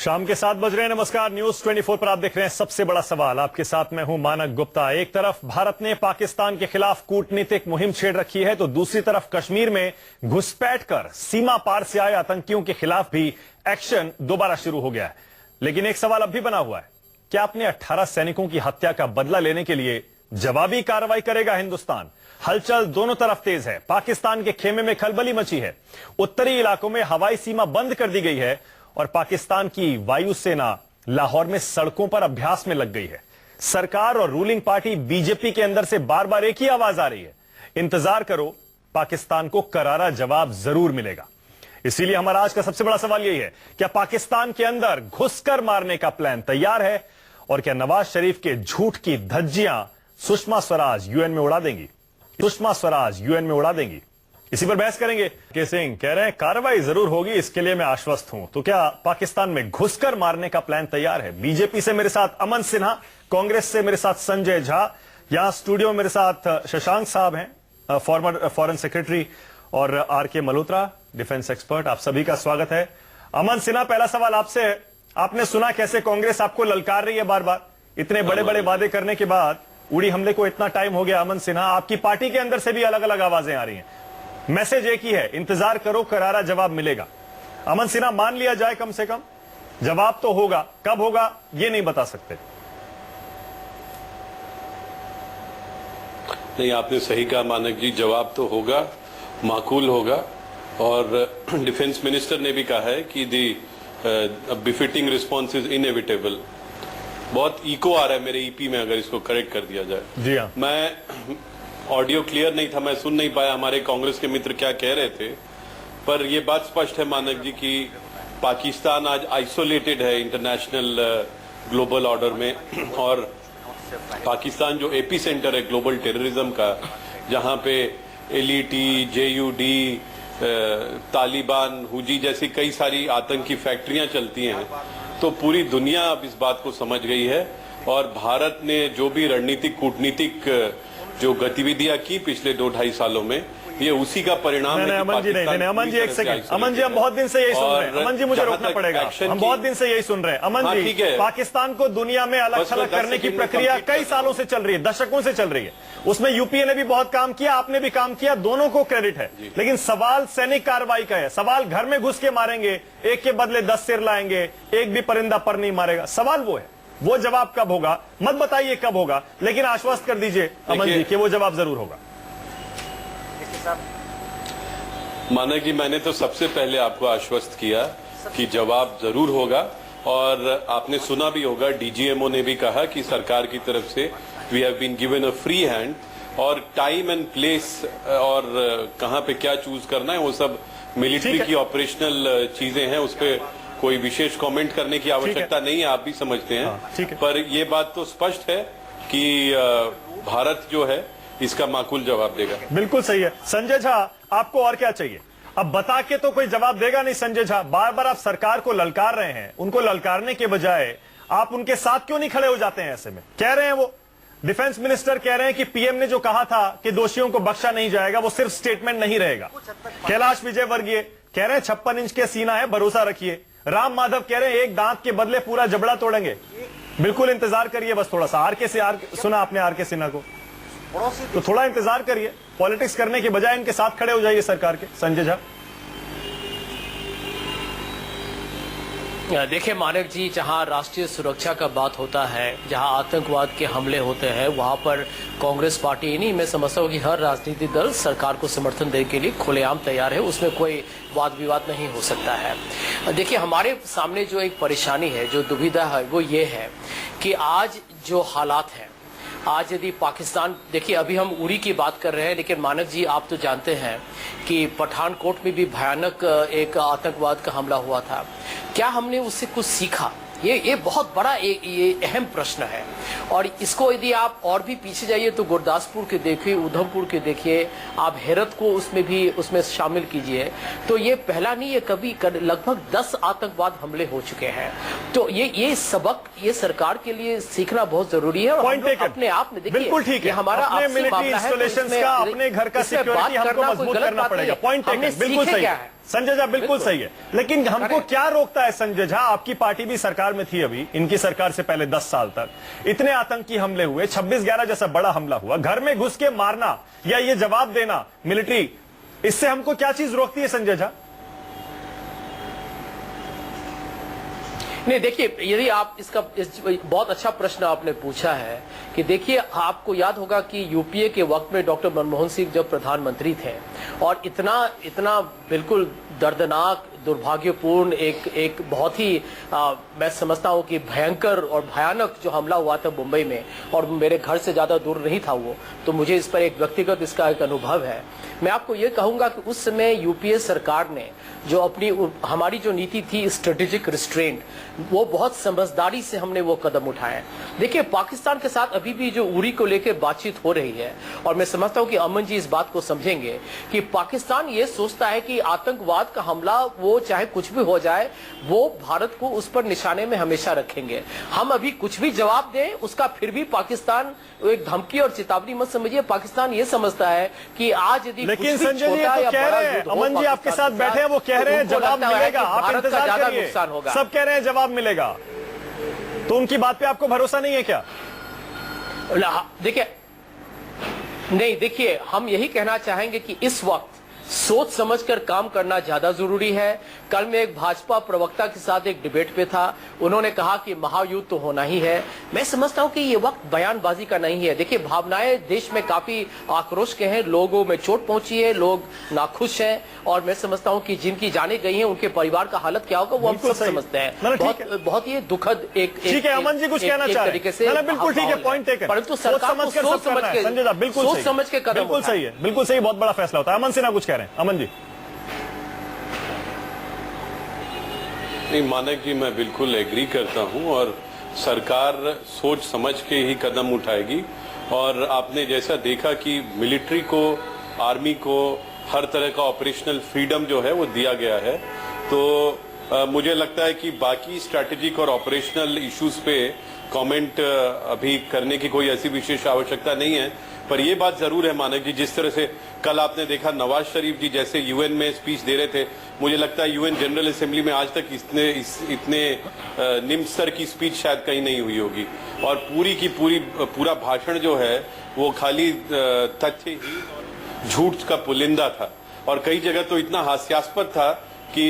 शाम के 7 बज रहे हैं। नमस्कार, न्यूज 24 पर आप देख रहे हैं सबसे बड़ा सवाल। आपके साथ मैं हूं मानक गुप्ता। एक तरफ भारत ने पाकिस्तान के खिलाफ कूटनीतिक मुहिम छेड़ रखी है, तो दूसरी तरफ कश्मीर में घुसपैठ कर सीमा पार से आए आतंकियों के खिलाफ भी एक्शन दोबारा शुरू हो गया है। लेकिन एक सवाल अब भी बना हुआ है, क्या अपने 18 सैनिकों की हत्या का बदला लेने के लिए जवाबी कार्रवाई करेगा हिंदुस्तान? हलचल दोनों तरफ तेज है। पाकिस्तान के खेमे में खलबली मची है। उत्तरी इलाकों में हवाई सीमा बंद कर दी गई है और पाकिस्तान की वायुसेना लाहौर में सड़कों पर अभ्यास में लग गई है। सरकार और रूलिंग पार्टी बीजेपी के अंदर से बार बार एक ही आवाज आ रही है, इंतजार करो, पाकिस्तान को करारा जवाब जरूर मिलेगा। इसीलिए हमारा आज का सबसे बड़ा सवाल यही है, क्या पाकिस्तान के अंदर घुसकर मारने का प्लान तैयार है? और क्या नवाज शरीफ के झूठ की धज्जियां सुषमा स्वराज यूएन में उड़ा देंगी? सुषमा स्वराज यूएन में उड़ा देंगी। इसी पर बहस करेंगे। के सिंह कह रहे हैं कार्रवाई जरूर होगी, इसके लिए मैं आश्वस्त हूं। तो क्या पाकिस्तान में घुसकर मारने का प्लान तैयार है? बीजेपी से मेरे साथ अमन सिन्हा, कांग्रेस से मेरे साथ संजय झा, यहां स्टूडियो में मेरे साथ शशांक साहब हैं, फॉर्मर फॉरेन सेक्रेटरी, और आर.के. Malhotra, defence expert. आप सभी का स्वागत है। अमन सिन्हा, पहला सवाल आपसे है। आपने सुना कैसे कांग्रेस आपको ललकार रही है बार बार? इतने बड़े बड़े वादे करने के बाद उड़ी हमले को इतना टाइम हो गया। अमन सिन्हा, आपकी पार्टी के अंदर से भी अलग अलग आवाजें आ रही हैं। मैसेज एक ही है, इंतजार करो, करारा जवाब मिलेगा। अमन सिन्हा, मान लिया जाए कम से कम जवाब तो होगा, कब होगा ये नहीं बता सकते। नहीं, आपने सही कहा मानक जी, जवाब तो होगा, माकूल होगा। और डिफेंस मिनिस्टर ने भी कहा है कि दी बिफिटिंग रिस्पॉन्स इज इनएविटेबल। बहुत इको आ रहा है मेरे ईपी में, अगर इसको करेक्ट कर दिया जाए। जी हाँ। मैं ऑडियो क्लियर नहीं था, मैं सुन नहीं पाया हमारे कांग्रेस के मित्र क्या कह रहे थे, पर यह बात स्पष्ट है मानक जी कि पाकिस्तान आज आइसोलेटेड है इंटरनेशनल ग्लोबल ऑर्डर में। और पाकिस्तान जो एपी सेंटर है ग्लोबल टेररिज्म का, जहां पे एलईटी, जेयूडी, तालिबान, हुजी जैसी कई सारी आतंकी फैक्ट्रियां चलती हैं, तो पूरी दुनिया अब इस बात को समझ गई है। और भारत ने जो भी रणनीतिक कूटनीतिक जो गतिविधियां की पिछले 2-2.5 सालों में, ये उसी का परिणाम है। अमन जी नहीं, अमन जी एक सेकंड। अमन जी, हम बहुत दिन से यही सुन रहे हैं। अमन जी, मुझे रोकना पड़ेगा, हम बहुत दिन से यही सुन रहे हैं। अमन जी, पाकिस्तान को दुनिया में अलग थलग करने की प्रक्रिया कई सालों से चल रही है, दशकों से चल रही है। उसमें यूपीए ने भी बहुत काम किया, आपने भी काम किया, दोनों को क्रेडिट है। लेकिन सवाल सैनिक कार्रवाई का है। सवाल घर में घुस के मारेंगे, एक के बदले 10 सिर लाएंगे, एक भी परिंदा पर नहीं मारेगा। सवाल वो है, वो जवाब कब होगा मत बताइए कब होगा, लेकिन आश्वस्त कर दीजिए अमन जी कि वो जवाब जरूर होगा। मानक जी, मैंने तो सबसे पहले आपको आश्वस्त किया कि जवाब जरूर होगा। और आपने सुना भी होगा, डीजीएमओ ने भी कहा कि सरकार की तरफ से we have been given a free hand, और टाइम एंड प्लेस और कहां पे क्या चूज करना है वो सब मिलिट्री की ऑपरेशनल चीजें हैं, उस पर कोई विशेष कमेंट करने की आवश्यकता नहीं है, आप भी समझते हैं। पर यह बात तो स्पष्ट है कि भारत जो है इसका माकूल जवाब देगा। बिल्कुल सही है। संजय झा, आपको और क्या चाहिए? अब बता के तो कोई जवाब देगा नहीं। संजय झा, बार बार आप सरकार को ललकार रहे हैं, उनको ललकारने के बजाय आप उनके साथ क्यों नहीं खड़े हो जाते हैं? ऐसे में कह रहे हैं, वो डिफेंस मिनिस्टर कह रहे हैं कि पीएम ने जो कहा था कि दोषियों को बख्शा नहीं जाएगा, वो सिर्फ स्टेटमेंट नहीं रहेगा। कैलाश विजयवर्गीय कह रहे हैं 56 इंच के सीना है, भरोसा रखिए। राम माधव कह रहे हैं एक दांत के बदले पूरा जबड़ा तोड़ेंगे। बिल्कुल इंतजार करिए बस थोड़ा सा। सुना आपने आर के सिन्हा को, तो थोड़ा इंतजार करिए। पॉलिटिक्स करने के बजाय इनके साथ खड़े हो जाइए सरकार के। संजय झा, देखिए मानक जी, जहां राष्ट्रीय सुरक्षा का बात होता है, जहां आतंकवाद के हमले होते हैं, वहां पर कांग्रेस पार्टी ही नहीं, मैं समझता हूं कि हर राजनीतिक दल सरकार को समर्थन देने के लिए खुलेआम तैयार है, उसमें कोई वाद विवाद नहीं हो सकता है। देखिए, हमारे सामने जो एक परेशानी है, जो दुविधा है, वो ये है कि आज जो हालात है, आज यदि पाकिस्तान, देखिए अभी हम उरी की बात कर रहे हैं, लेकिन मानक जी आप तो जानते हैं कि पठानकोट में भी भयानक एक आतंकवाद का हमला हुआ था। क्या हमने उससे कुछ सीखा? ये बहुत बड़ा ये अहम प्रश्न है। और इसको यदि आप और भी पीछे जाइए तो गुरदासपुर के देखिए, उधमपुर के देखिए, आप हेरत को उसमें शामिल कीजिए, तो ये पहला नहीं, ये कभी लगभग 10 आतंकवाद हमले हो चुके हैं। तो ये सबक ये सरकार के लिए सीखना बहुत जरूरी है। और अपने आप में देखिए, बिल्कुल ठीक है, हमारा मिलिट्री इंस्टॉलेशंस का, अपने घर का सिक्योरिटी हमको मजबूत करना पड़ेगा। पॉइंट टेकन, बिल्कुल सही है। संजय झा बिल्कुल सही है, लेकिन हमको क्या रोकता है संजय झा? आपकी पार्टी भी सरकार में थी अभी, इनकी सरकार से पहले 10 साल तक इतने आतंकी हमले हुए, 26/11 जैसा बड़ा हमला हुआ, घर में घुस के मारना या ये जवाब देना मिलिट्री, इससे हमको क्या चीज रोकती है संजय झा? नहीं, देखिए, यदि आप बहुत अच्छा प्रश्न आपने पूछा है कि देखिए, आपको याद होगा कि यूपीए के वक्त में डॉक्टर मनमोहन सिंह जब प्रधानमंत्री थे और इतना बिल्कुल दर्दनाक, दुर्भाग्यपूर्ण एक बहुत ही मैं समझता हूं कि भयंकर और भयानक जो हमला हुआ था मुंबई में, और मेरे घर से ज्यादा दूर नहीं था वो, तो मुझे इस पर एक व्यक्तिगत इसका एक अनुभव है। मैं आपको ये कहूंगा कि उस समय यूपीए सरकार ने जो हमारी जो नीति थी स्ट्रेटेजिक रिस्ट्रेंट, वो बहुत समझदारी से हमने वो कदम उठाए। देखिए, पाकिस्तान के साथ अभी भी जो उरी को लेकर बातचीत हो रही है, और मैं समझता हूं कि अमन जी इस बात को समझेंगे कि पाकिस्तान ये सोचता है कि आतंकवाद का हमला, वो चाहे कुछ भी हो जाए, वो भारत को उस पर निशाने में हमेशा रखेंगे। हम अभी कुछ भी जवाब दें उसका, फिर भी पाकिस्तान एक धमकी और चेतावनी मत समझिए। पाकिस्तान ये समझता है कि आज यदि लेकिन संजय जी तो कह रहे हैं, अमन जी आपके साथ बैठे हैं, वो कह रहे हैं जवाब मिलेगा, आप इंतजार करिए, सब कह रहे हैं जवाब मिलेगा, तो उनकी बात पे आपको भरोसा नहीं है क्या? देखिए, नहीं, देखिए, हम यही कहना चाहेंगे कि इस वक्त सोच समझकर काम करना ज्यादा जरूरी है। कल मैं एक भाजपा प्रवक्ता के साथ एक डिबेट पे था, उन्होंने कहा कि महायुद्ध तो होना ही है। मैं समझता हूं कि ये वक्त बयानबाजी का नहीं है। देखिए, भावनाएं देश में काफी आक्रोश के हैं, लोगों में चोट पहुंची है, लोग नाखुश हैं, और मैं समझता हूं कि जिनकी जाने गई हैं उनके परिवार का हालत क्या होगा वो हम सब समझते हैं। बहुत ही दुखद एक ठीक है, अमन जी कुछ कहना चाह रहे हैं, बिल्कुल ठीक है, पॉइंट टेकन, परंतु सरकार को सोच समझ के, संजय दा बिल्कुल सोच समझ के कदम, बिल्कुल सही है, बिल्कुल सही, बहुत बड़ा फैसला होता है। अमन सिन्हा कुछ कह रहे हैं, अमन जी। नहीं, मानक जी, मैं बिल्कुल एग्री करता हूं, और सरकार सोच समझ के ही कदम उठाएगी। और आपने जैसा देखा कि मिलिट्री को, आर्मी को हर तरह का ऑपरेशनल फ्रीडम जो है वो दिया गया है, तो मुझे लगता है कि बाकी स्ट्रैटेजिक और ऑपरेशनल इश्यूज पे कमेंट अभी करने की कोई ऐसी विशेष आवश्यकता नहीं है। पर यह बात जरूर है मानक जी, जिस तरह से कल आपने देखा नवाज शरीफ जी जैसे यूएन में स्पीच दे रहे थे, मुझे लगता है यूएन जनरल असेंबली में आज तक इतने निम्न स्तर की स्पीच शायद कहीं नहीं हुई होगी। और पूरा भाषण जो है वो खाली तथ्यहीन झूठ का पुलिंदा था, और कई जगह तो इतना हास्यास्पद था कि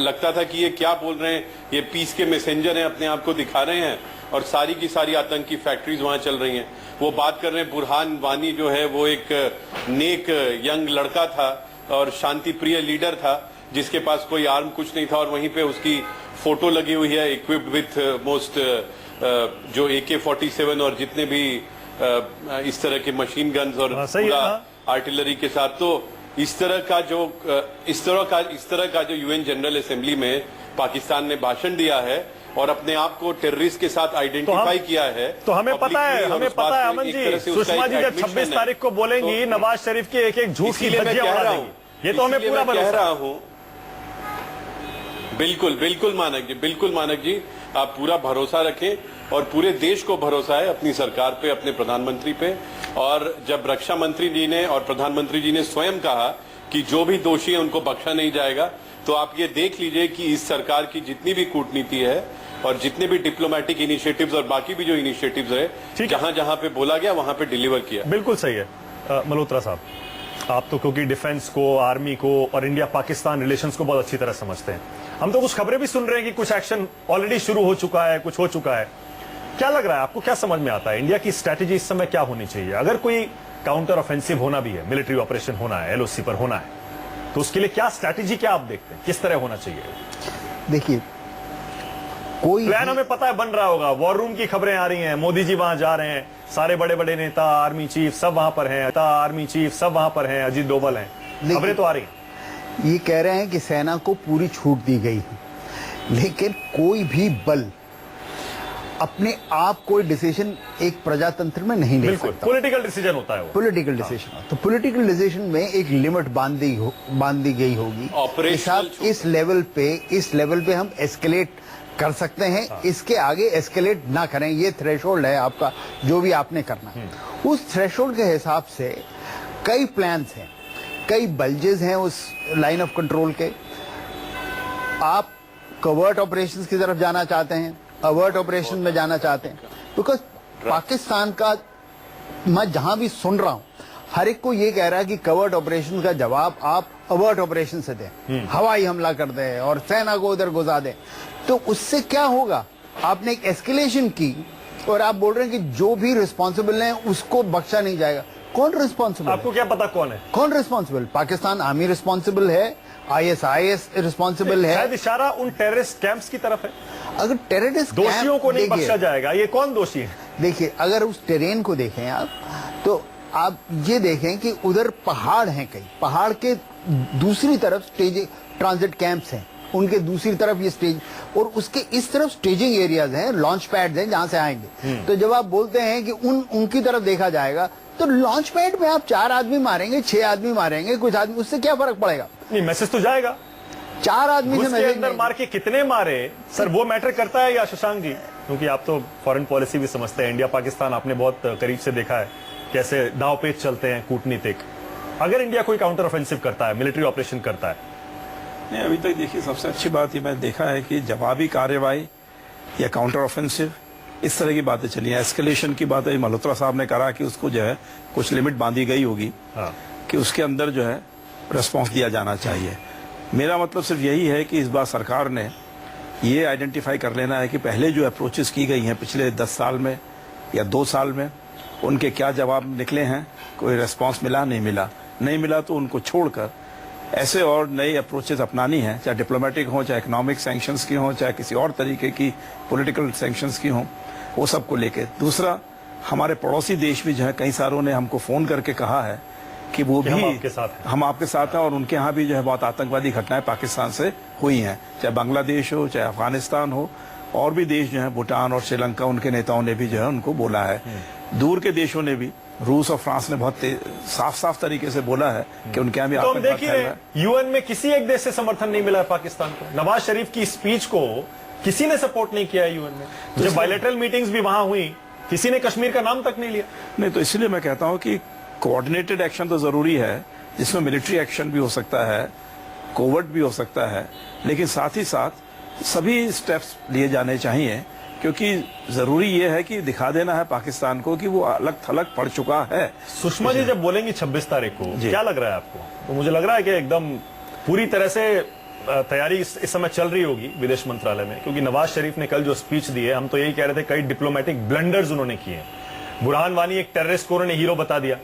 लगता था कि ये क्या बोल रहे हैं, ये पीस के मैसेंजर हैं, अपने आप को दिखा रहे हैं, और सारी की सारी आतंकी फैक्ट्रीज वहां चल रही हैं। वो बात कर रहे हैं बुरहान वानी जो है वो एक नेक यंग लड़का था और शांति प्रिय लीडर था, जिसके पास कोई आर्म कुछ नहीं था, और वहीं पे उसकी फोटो लगी हुई है इक्विप्ड विथ मोस्ट जो AK-47 और जितने भी इस तरह के मशीन गन्स और पूरा आर्टिलरी के साथ। तो इस तरह का जो यूएन जनरल असेंबली में पाकिस्तान ने भाषण दिया है और अपने आप को टेररिस्ट के साथ आइडेंटिफाई किया है, तो हमें पता है अमन जी, सुषमा जी जब 26 तारीख को बोलेंगी तो नवाज शरीफ की एक झूठ की धज्जियां उड़ा देंगी, ये तो हमें पूरा भरोसा कह रहा हूं। बिल्कुल मानक जी, आप पूरा भरोसा रखें, और पूरे देश को भरोसा है अपनी सरकार पे, अपने प्रधानमंत्री पे। और जब रक्षा मंत्री जी ने और प्रधानमंत्री जी ने स्वयं कहा कि जो भी दोषी है उनको बख्शा नहीं जाएगा, तो आप ये देख लीजिए कि इस सरकार की जितनी भी कूटनीति है और जितने भी डिप्लोमेटिक इनिशिएटिव्स और बाकी भी जो इनिशिएटिव्स है, जहां जहां पे बोला गया वहां पे डिलीवर किया। बिल्कुल सही है। मल्होत्रा साहब, आप तो क्योंकि डिफेंस को, आर्मी को और इंडिया पाकिस्तान रिलेशंस को बहुत अच्छी तरह समझते हैं, हम तो कुछ खबरें भी सुन रहे हैं कि कुछ एक्शन ऑलरेडी शुरू हो चुका है, कुछ हो चुका है। क्या लग रहा है आपको, क्या समझ में आता है इंडिया की स्ट्रैटेजी इस समय क्या होनी चाहिए? अगर कोई काउंटर ऑफेंसिव होना भी है, मिलिट्री ऑपरेशन होना है, LOC पर होना है, तो उसके लिए क्या स्ट्रैटेजी, क्या आप देखते हैं, किस तरह होना चाहिए? देखिए, कोई प्लान हमें पता है बन रहा होगा, वॉर रूम की खबरें आ रही हैं, मोदी जी वहां जा रहे हैं, सारे बड़े बड़े नेता, आर्मी चीफ सब वहां पर हैं, अजीत डोभाल हैं, खबरें तो आ रही हैं। ये कह रहे हैं कि सेना को पूरी छूट दी गई है, लेकिन कोई भी बल अपने आप कोई डिसीजन एक प्रजातंत्र में नहीं ले सकता। पॉलिटिकल डिसीजन होता है वो, पॉलिटिकल डिसीजन। तो पॉलिटिकल डिसीजन में एक लिमिट बांध दी गई होगी। इस लेवल पे हम एस्केलेट कर सकते हैं, इसके आगे एस्केलेट ना करें, ये थ्रेशोल्ड है आपका, जो भी आपने करना है। उस थ्रेशोल्ड के हिसाब से कई प्लान्स हैं। कई बल्जेस हैं उस लाइन ऑफ कंट्रोल के। आप कवर्ट ऑपरेशंस की तरफ जाना चाहते हैं, अवर्ट ऑपरेशन में जाना चाहते हैं, बिकॉज पाकिस्तान का मैं जहां भी सुन रहा हूं हर एक को ये कह रहा है कि कवर्ट ऑपरेशन का जवाब आप अवर्ट ऑपरेशन से दें, हवाई हमला कर दें और सेना को उधर गुजार दें। तो उससे क्या होगा? आपने एक एस्केलेशन की और आप बोल रहे हैं कि जो भी रिस्पॉन्सिबल है उसको बख्शा नहीं जाएगा। कौन रिस्पॉन्सिबल? आपको क्या पता कौन है? कौन रिस्पॉन्सिबल? पाकिस्तान आर्मी रिस्पॉन्सिबल है, ISIS रिस्पॉन्सिबल है। शायद इशारा उन टेररिस्ट कैंप्स की तरफ है। अगर टेररिस्ट दोषियों को नहीं बख्शा जाएगा, ये कौन दोषी है? देखिए, अगर उस टेरेन को देखें आप, तो आप ये देखें कि उधर पहाड़ हैं, कई पहाड़ के दूसरी तरफ स्टेजिंग ट्रांजिट कैंप्स हैं, उनके दूसरी तरफ ये स्टेज, और उसके इस तरफ स्टेजिंग एरियाज हैं, लॉन्च पैड्स हैं जहां से आएंगे। तो जब आप बोलते हैं कि उनकी तरफ देखा जाएगा, तो लॉन्च पैड में आप 4 आदमी मारेंगे, 6 आदमी मारेंगे, कुछ आदमी, उससे क्या फर्क पड़ेगा? नहीं, मैसेज तो जाएगा। 4 आदमी से मैसेज अंदर मार के कितने मारे सर, वो मैटर करता है या शशांक जी? क्योंकि आप तो फॉरेन पॉलिसी भी समझते हैं, इंडिया पाकिस्तान आपने बहुत करीब से देखा है कैसे दांव पेच चलते हैं कूटनीतिक। अगर इंडिया कोई काउंटर ऑफेंसिव करता है, मिलिट्री ऑपरेशन करता है, नहीं, अभी तक देखिए सबसे अच्छी बात ये मैंने देखा है कि जवाबी कार्रवाई या काउंटर ऑफेंसिव इस तरह की बातें चली हैं। एस्केलेशन की बात है, मल्होत्रा साहब ने कहा कि उसको जो है कुछ लिमिट बांधी गई होगी, कि उसके अंदर जो है रिस्पॉन्स दिया जाना चाहिए। मेरा मतलब सिर्फ यही है कि इस बार सरकार ने ये आइडेंटिफाई कर लेना है कि पहले जो अप्रोचेस की गई हैं पिछले 10 साल में या 2 साल में, उनके क्या जवाब निकले हैं, कोई रिस्पॉन्स मिला नहीं मिला, नहीं मिला तो उनको छोड़कर ऐसे और नए अप्रोचेस अपनानी है, चाहे डिप्लोमेटिक हो, चाहे इकोनॉमिक सैंक्शंस की हो, चाहे किसी और तरीके की पॉलिटिकल सैंक्शंस की हो, वो सब को लेके। दूसरा, हमारे पड़ोसी देश भी जो है, कई सारों ने हमको फोन करके कहा है कि वो भी हम आपके साथ हैं, और उनके यहाँ भी जो है बहुत आतंकवादी घटनाएं पाकिस्तान से हुई हैं, चाहे बांग्लादेश हो, चाहे अफगानिस्तान हो, और भी देश जो है भूटान और श्रीलंका, उनके नेताओं ने भी जो है उनको बोला है। दूर के देशों ने भी, रूस और फ्रांस ने बहुत साफ तरीके से बोला है कि उनके यहाँ भी तो हम देखिए यूएन में किसी एक देश से समर्थन नहीं मिला है पाकिस्तान को। नवाज शरीफ की स्पीच को किसी ने सपोर्ट नहीं किया है यूएन में। जब बायलैटरल मीटिंग्स भी वहां हुई, किसी ने कश्मीर का नाम तक नहीं लिया। नहीं, तो इसलिए मैं कहता हूं कि कोऑर्डिनेटेड एक्शन तो जरूरी है, जिसमें मिलिट्री एक्शन भी हो सकता है, कोवर्ट भी हो सकता है, लेकिन साथ ही साथ सभी स्टेप्स लिए जाने चाहिए, क्योंकि जरूरी यह है कि दिखा देना है पाकिस्तान को कि वो अलग थलग पड़ चुका है। सुषमा जी जब बोलेंगी 26 तारीख को, क्या लग रहा है आपको? तो मुझे लग रहा है कि एकदम पूरी तरह से तैयारी इस समय चल रही होगी विदेश मंत्रालय में, क्योंकि नवाज शरीफ ने कल जो स्पीच दी है, हम तो यही कह रहे थे, कई डिप्लोमेटिक ब्लंडर्स उन्होंने किए। बुरहान वानी एक टेररिस्ट को उन्होंने हीरो बता दिया,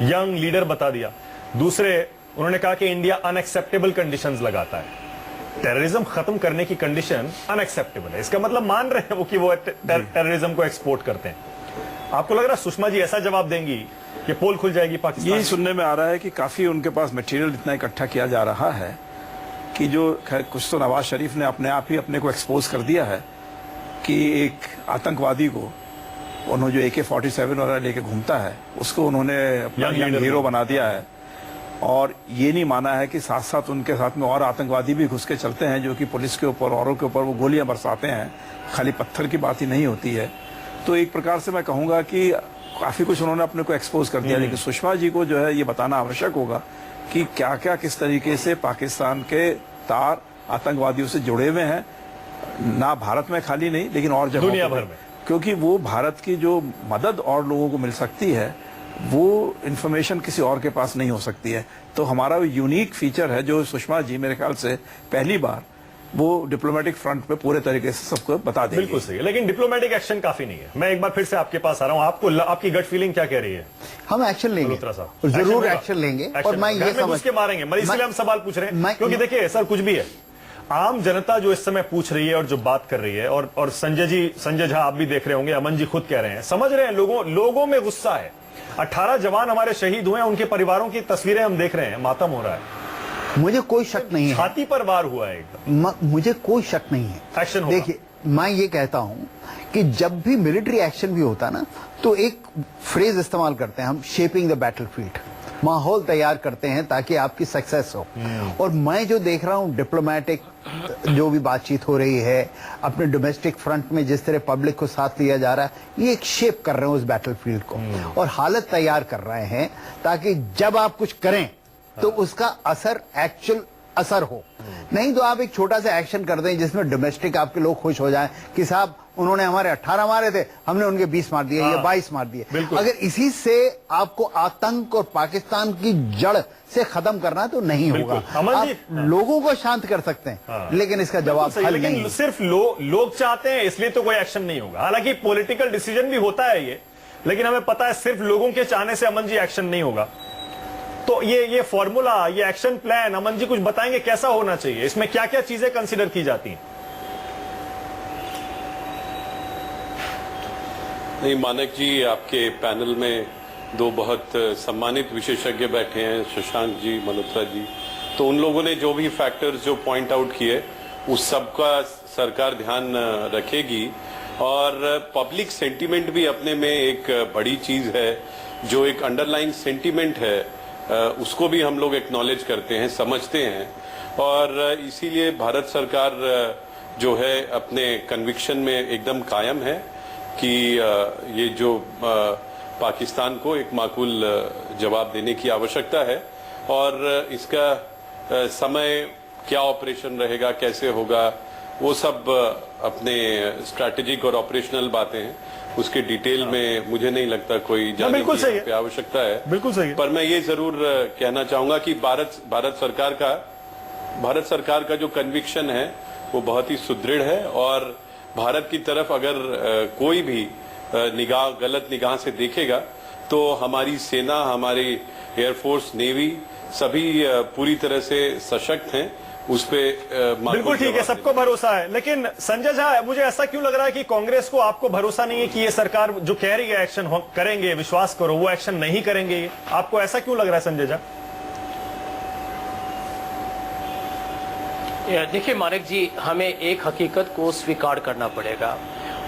यंग लीडर बता दिया। दूसरे, उन्होंने कहा कि इंडिया अनएक्सेप्टेबल कंडीशंस लगाता है, टेररिज्म खत्म करने की कंडीशन अनएक्सेप्टेबल है। इसका मतलब मान रहे हैं वो कि वो टेररिज्म को एक्सपोर्ट करते हैं। आपको लग रहा है सुषमा जी ऐसा जवाब देंगी कि पोल खुल जाएगी पाकिस्तान? यही सुनने में आ रहा है कि काफी उनके पास मटेरियल इतना इकट्ठा किया जा रहा है कि जो कुछ तो नवाज शरीफ ने अपने आप ही अपने को एक्सपोज कर दिया है कि एक आतंकवादी को उन्होंने जो AK-47 वगैरह लेके घूमता है, उसको उन्होंने अपना हीरो बना दिया है। और ये नहीं माना है कि साथ साथ उनके साथ में और आतंकवादी भी घुस के चलते हैं, जो कि पुलिस के ऊपर, औरों के ऊपर वो गोलियां बरसाते हैं, खाली पत्थर की बात ही नहीं होती है। तो एक प्रकार से मैं कहूंगा कि काफी कुछ उन्होंने अपने को एक्सपोज कर दिया, लेकिन सुषमा जी को जो है ये बताना आवश्यक होगा कि क्या क्या किस तरीके से पाकिस्तान के तार आतंकवादियों से जुड़े हुए हैं, ना भारत में खाली नहीं लेकिन और जगहों दुनिया भर में, क्योंकि वो भारत की जो मदद और लोगों को मिल सकती है वो इंफॉर्मेशन किसी और के पास नहीं हो सकती है। तो हमारा यूनिक फीचर है जो सुषमा जी मेरे ख्याल से पहली बार वो डिप्लोमेटिक फ्रंट पे पूरे तरीके से सबको बता देंगे। बिल्कुल सही है, लेकिन डिप्लोमेटिक एक्शन काफी नहीं है। मैं एक बार फिर से आपके पास आ रहा हूं, आपको आपकी गट फीलिंग क्या कह रही है? हम एक्शन लेंगे, जरूर एक्शन लेंगे, और मैं ये समझ के मारेंगे, इसलिए हम सवाल पूछ रहे हैं, क्योंकि देखिए सर, कुछ भी है, आम जनता जो इस समय पूछ रही है और जो बात कर रही है, और संजय झा आप भी देख रहे होंगे, अमन जी खुद कह रहे हैं, समझ रहे हैं, लोगों में गुस्सा है। 18 जवान हमारे शहीद हुए हैं, उनके परिवारों की तस्वीरें हम देख रहे हैं, मातम हो रहा है। मुझे कोई शक नहीं है, छाती पर वार हुआ है एकदम। मुझे कोई शक नहीं है, एक्शन होगा। देखिए, मैं ये कहता हूं कि जब भी मिलिट्री एक्शन भी होता ना, तो एक फ्रेज इस्तेमाल करते हैं हम, शेपिंग द बैटलफील्ड, माहौल तैयार करते हैं ताकि आपकी सक्सेस हो। और मैं जो देख रहा हूं, डिप्लोमेटिक जो भी बातचीत हो रही है, अपने डोमेस्टिक फ्रंट में जिस तरह पब्लिक को साथ लिया जा रहा है, ये एक शेप कर रहे हैं उस बैटलफील्ड को, और हालत तैयार कर रहे हैं ताकि जब आप कुछ करें तो उसका असर एक्चुअल असर हो। नहीं तो आप एक छोटा सा एक्शन कर दें जिसमें डोमेस्टिक आपके लोग खुश हो जाएं कि साहब उन्होंने हमारे 18 मारे थे, हमने उनके 20 मार दिए या 22 मार दिए। अगर इसी से आपको आतंक और पाकिस्तान की जड़ से खत्म करना है तो नहीं होगा। आप लोगों को शांत कर सकते हैं, लेकिन इसका जवाब हल नहीं। लेकिन सिर्फ लोग चाहते हैं इसलिए तो कोई एक्शन नहीं होगा। हालांकि पॉलिटिकल डिसीजन भी होता है ये, लेकिन हमें पता है सिर्फ लोगों के चाहने से अमन जी एक्शन नहीं होगा। तो ये फॉर्मूला, ये एक्शन प्लान, अमन जी कुछ बताएंगे कैसा होना चाहिए, इसमें क्या क्या चीजें कंसीडर की जाती हैं? नहीं मानक जी, आपके पैनल में दो बहुत सम्मानित विशेषज्ञ बैठे हैं, शशांक जी, मल्होत्रा जी। तो उन लोगों ने जो भी फैक्टर्स जो पॉइंट आउट किए उस सब का सरकार ध्यान रखेगी। और पब्लिक सेंटीमेंट भी अपने में एक बड़ी चीज है, जो एक अंडरलाइन सेंटीमेंट है, उसको भी हम लोग एक्नॉलेज करते हैं, समझते हैं। और इसीलिए भारत सरकार जो है अपने कन्विक्शन में एकदम कायम है कि ये जो पाकिस्तान को एक माकूल जवाब देने की आवश्यकता है। और इसका समय क्या ऑपरेशन रहेगा, कैसे होगा, वो सब अपने स्ट्रैटेजिक और ऑपरेशनल बातें हैं, उसके डिटेल में मुझे नहीं लगता कोई जानने की आवश्यकता है। बिल्कुल सही है। पर मैं ये जरूर कहना चाहूंगा कि भारत सरकार का जो कन्विक्शन है वो बहुत ही सुदृढ़ है। और भारत की तरफ अगर कोई भी गलत निगाह से देखेगा तो हमारी सेना, हमारी एयरफोर्स, नेवी सभी पूरी तरह से सशक्त हैं। उस पे बिल्कुल ठीक है, सबको भरोसा है। लेकिन संजय झा, मुझे ऐसा क्यों लग रहा है कि कांग्रेस को आपको भरोसा नहीं है कि ये सरकार जो कह रही है एक्शन करेंगे, विश्वास करो, वो एक्शन नहीं करेंगे? आपको ऐसा क्यों लग रहा है संजय झा? देखिए मानिक जी, हमें एक हकीकत को स्वीकार करना पड़ेगा।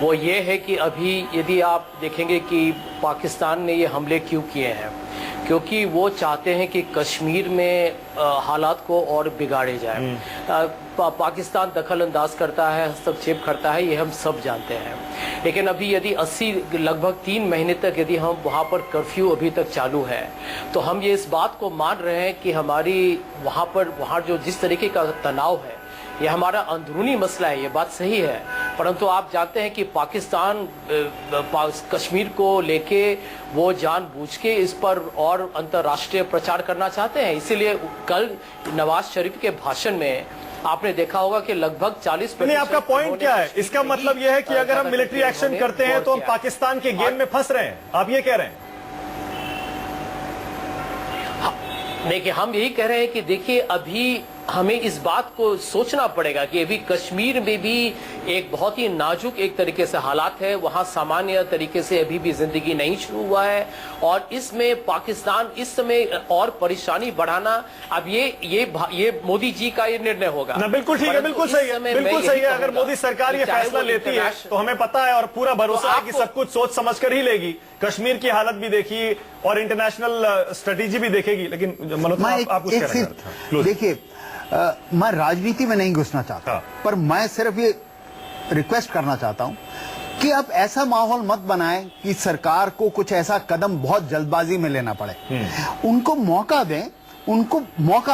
वो ये है कि अभी यदि आप देखेंगे कि पाकिस्तान ने ये हमले क्यों किए हैं, क्योंकि वो चाहते हैं कि कश्मीर में हालात को और बिगाड़े जाए। पाकिस्तान दखल अंदाज करता है, हस्तक्षेप करता है, ये हम सब जानते हैं। लेकिन अभी यदि लगभग 3 महीने तक यदि हम वहाँ पर कर्फ्यू अभी तक चालू है, तो हम ये इस बात को मान रहे हैं कि हमारी वहाँ जो जिस तरीके का तनाव है, ये हमारा अंदरूनी मसला है, ये बात सही है। परंतु आप जानते हैं कि पाकिस्तान कश्मीर को लेके वो जानबूझ के इस पर और अंतर्राष्ट्रीय प्रचार करना चाहते हैं। इसीलिए कल नवाज शरीफ के भाषण में आपने देखा होगा कि लगभग 40%। नहीं, आपका पॉइंट क्या है? इसका मतलब यह है कि अगर हम मिलिट्री एक्शन करते हैं तो हम पाकिस्तान के गेम में फंस रहे हैं, आप ये कह रहे हैं? देखिए, हम यही कह रहे हैं कि देखिए अभी हमें इस बात को सोचना पड़ेगा कि अभी कश्मीर में भी एक बहुत ही नाजुक एक तरीके से हालात है। वहां सामान्य तरीके से अभी भी जिंदगी नहीं शुरू हुआ है और इसमें पाकिस्तान इस समय और परेशानी बढ़ाना, अब ये मोदी जी का ये निर्णय होगा ना। बिल्कुल ठीक है, बिल्कुल सही है, बिल्कुल सही है। अगर मोदी सरकार ये फैसला लेती है तो हमें पता है और पूरा भरोसा है कि सब कुछ सोच समझ कर ही लेगी। कश्मीर की हालत भी देखी और इंटरनेशनल स्ट्रेटेजी भी देखेगी। लेकिन आप कुछ कह रहे हैं? देखिए, मैं राजनीति में नहीं घुसना चाहता, पर मैं सिर्फ ये रिक्वेस्ट करना चाहता हूं कि आप ऐसा माहौल मत बनाएं कि सरकार को कुछ ऐसा कदम बहुत जल्दबाजी में लेना पड़े। उनको मौका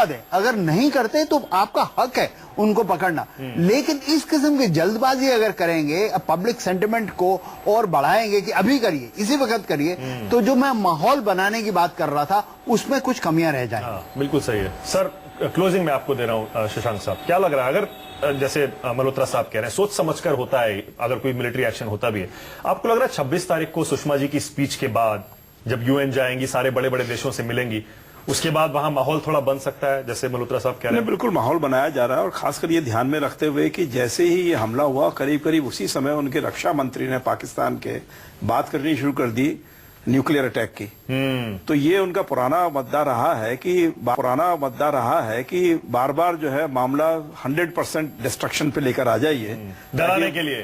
दें, अगर नहीं करते तो आपका हक है उनको पकड़ना। लेकिन इस किस्म की जल्दबाजी अगर करेंगे, पब्लिक सेंटिमेंट को और बढ़ाएंगे कि अभी करिए, इसी वक्त करिए, तो जो मैं माहौल बनाने की बात कर रहा था उसमें कुछ कमियां रह जाएंगी। बिल्कुल सही है सर। क्लोजिंग में आपको दे रहा हूं शशांक साहब, क्या लग रहा है अगर जैसे मल्होत्रा साहब कह रहे हैं सोच समझकर होता है अगर कोई मिलिट्री एक्शन होता भी है, आपको लग रहा है 26 तारीख को सुषमा जी की स्पीच के बाद जब यूएन जाएंगी, सारे बड़े बड़े देशों से मिलेंगी, उसके बाद वहां माहौल थोड़ा बन सकता है जैसे मल्होत्रा साहब कह रहे हैं? बिल्कुल माहौल बनाया जा रहा है और खासकर ये ध्यान में रखते हुए कि जैसे ही ये हमला हुआ करीब करीब उसी समय उनके रक्षा मंत्री ने पाकिस्तान के बात करनी शुरू कर दी न्यूक्लियर अटैक की। तो ये उनका पुराना मुद्दा रहा है कि बार बार जो है मामला 100% डिस्ट्रक्शन पे लेकर आ जाइए, डराने के लिए।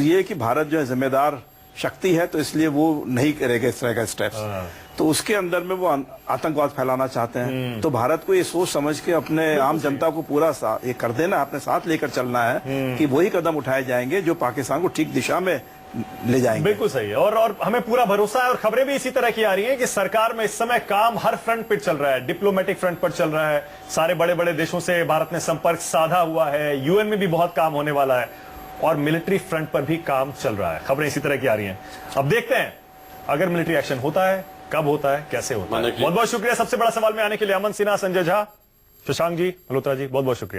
ये कि भारत जो है जिम्मेदार शक्ति है तो इसलिए वो नहीं करेगा इस तरह का स्टेप्स। तो उसके अंदर में वो आतंकवाद फैलाना चाहते हैं। तो भारत को ये सोच समझ के अपने आम जनता को पूरा ये कर देना, अपने साथ लेकर चलना है कि वही कदम उठाए जाएंगे जो पाकिस्तान को ठीक दिशा में ले जाएंगे। बिल्कुल सही है और हमें पूरा भरोसा है और खबरें भी इसी तरह की आ रही हैं कि सरकार में इस समय काम हर फ्रंट पर चल रहा है, डिप्लोमेटिक फ्रंट पर चल रहा है, सारे बड़े बड़े देशों से भारत ने संपर्क साधा हुआ है, यूएन में भी बहुत काम होने वाला है और मिलिट्री फ्रंट पर भी काम चल रहा है। खबरें इसी तरह की आ रही हैं। अब देखते हैं अगर मिलिट्री एक्शन होता है, कब होता है, कैसे होता है। बहुत बहुत शुक्रिया सबसे बड़ा सवाल में आने के लिए अमन सिन्हा, संजय झा, शशांक जी, मल्होत्रा जी, बहुत बहुत शुक्रिया।